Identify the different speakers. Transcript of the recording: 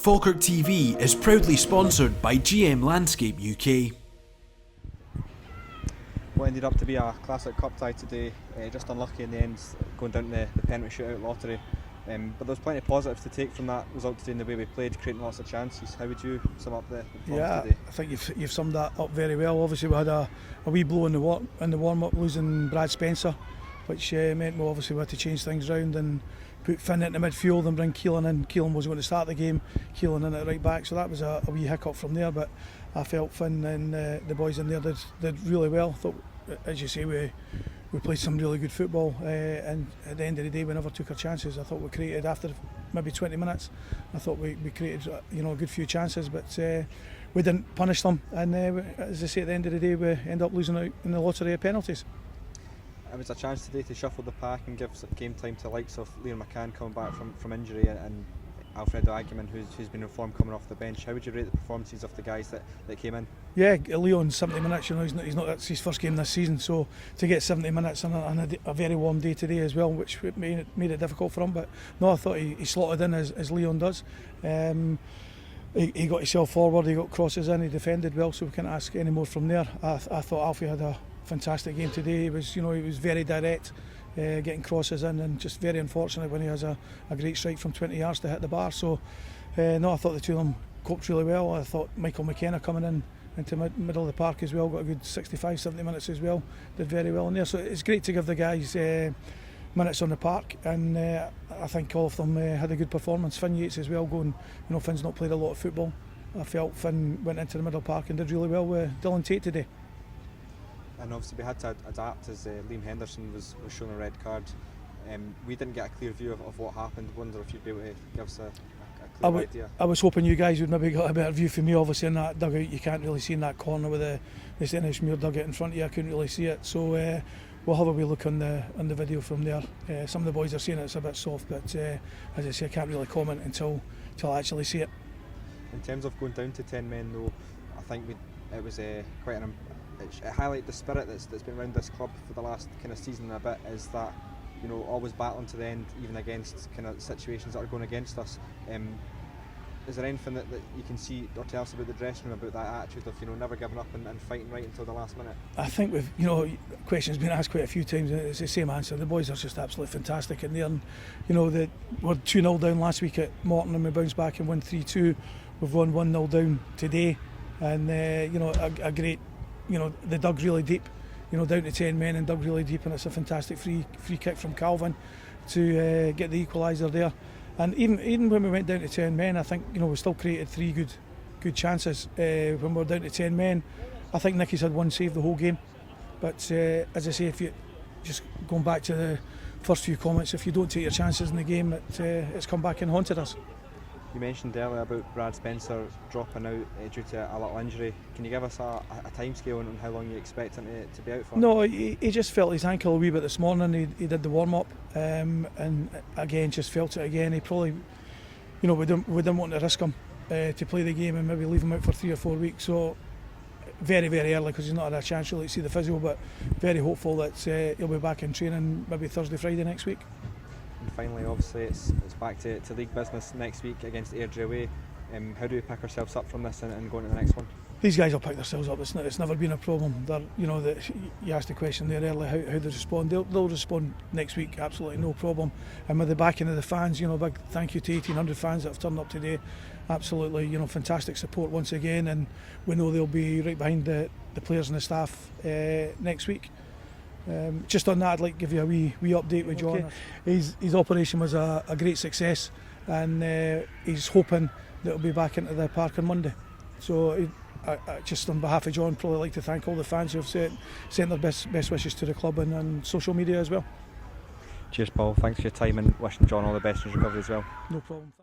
Speaker 1: Falkirk TV is proudly sponsored by GM Landscape UK.
Speaker 2: What ended up to be a classic cup tie today, just unlucky in the end, going down to the penalty shootout lottery. But there's plenty of positives to take from that result today in the way we played, creating lots of chances. How would you sum up the performance today?
Speaker 3: I think you've summed that up very well. Obviously we had a wee blow in the warm-up, losing Brad Spencer, which meant we obviously had to change things round and put Finn into midfield and bring Keelan in. Keelan was going to start the game, Keelan in at right back, so that was a wee hiccup from there, but I felt Finn and the boys in there did really well. I thought, as you say, we played some really good football, and at the end of the day we never took our chances. I thought we created, after maybe 20 minutes, I thought we created a good few chances, but we didn't punish them, and as I say, at the end of the day we end up losing out in the lottery of penalties.
Speaker 2: It was a chance today to shuffle the pack and give some game time to the likes of Liam McCann coming back from injury, and Alfredo Agyeman, who's been informed coming off the bench. How would you rate the performances of the guys that came in? Yeah,
Speaker 3: Leon, 70 minutes, he's not that's his first game this season, so to get 70 minutes on a very warm day today as well, which made it difficult for him, but no, I thought he slotted in as Leon does. He got himself forward, he got crosses in, he defended well, so we can't ask any more from there. I thought Alfie had a fantastic game today. He was very direct, getting crosses in, and just very unfortunate when he has a great strike from 20 yards to hit the bar. So no, I thought the two of them coped really well. I thought Michael McKenna coming in into middle of the park as well, got a good 65-70 minutes as well, did very well in there. So it's great to give the guys minutes on the park, and I think all of them had a good performance. Finn Yates as well, going, Finn's not played a lot of football. I felt Finn went into the middle park and did really well with Dylan Tate today.
Speaker 2: And obviously we had to adapt as Liam Henderson was shown a red card. We didn't get a clear view of what happened. Wonder if you'd be able to give us a clear idea. I
Speaker 3: was hoping you guys would maybe got a better view from me. Obviously in that dugout you can't really see in that corner with the Stenhousemuir dugout in front of you. I couldn't really see it, so we'll have a wee look on the video from there. Some of the boys are saying it's a bit soft, but as I say, I can't really comment until I actually see it.
Speaker 2: In terms of going down to 10 men though, I think it was quite an it highlighted the spirit that's been around this club for the last kind of season and a bit, is that always battling to the end, even against kind of situations that are going against us. Is there anything that you can see or tell us about the dressing room, about that attitude of never giving up and fighting right until the last minute?
Speaker 3: I think we've questions been asked quite a few times, and it's the same answer. The boys are just absolutely fantastic in there, and we're 2-0 down last week at Morton and we bounced back and won 3-2. We've won 1-0 down today, and a great. They dug really deep, down to 10 men and dug really deep, and it's a fantastic free kick from Calvin to get the equaliser there. And even when we went down to 10 men, I think we still created 3 good chances. When we were down to 10 men, I think Nicky's had 1 save the whole game. But as I say, if you just going back to the first few comments, if you don't take your chances in the game, it's come back and haunted us.
Speaker 2: You mentioned earlier about Brad Spencer dropping out due to a little injury. Can you give us a timescale on how long you expect him to be out for?
Speaker 3: No, he just felt his ankle a wee bit this morning. He did the warm-up, and again just felt it again. He probably, we didn't want to risk him to play the game and maybe leave him out for 3 or 4 weeks. So very, very early, because he's not had a chance really to see the physio, but very hopeful that he'll be back in training maybe Thursday, Friday next week.
Speaker 2: And finally, obviously, it's back to league business next week against Airdrie away. How do we pick ourselves up from this and go into the next one?
Speaker 3: These guys will pick themselves up. It's never been a problem. You asked the question there earlier, how they respond. They'll respond next week, absolutely no problem. And with the backing of the fans, big thank you to 1,800 fans that have turned up today. Absolutely, fantastic support once again, and we know they'll be right behind the players and the staff next week. Just on that, I'd like to give you a wee update with John. Okay. His operation was a great success, and he's hoping that he'll be back into the park on Monday. So I just on behalf of John, probably like to thank all the fans who have sent their best wishes to the club and on social media as well.
Speaker 2: Cheers, Paul. Thanks for your time, and wishing John all the best in his recovery as well.
Speaker 3: No problem.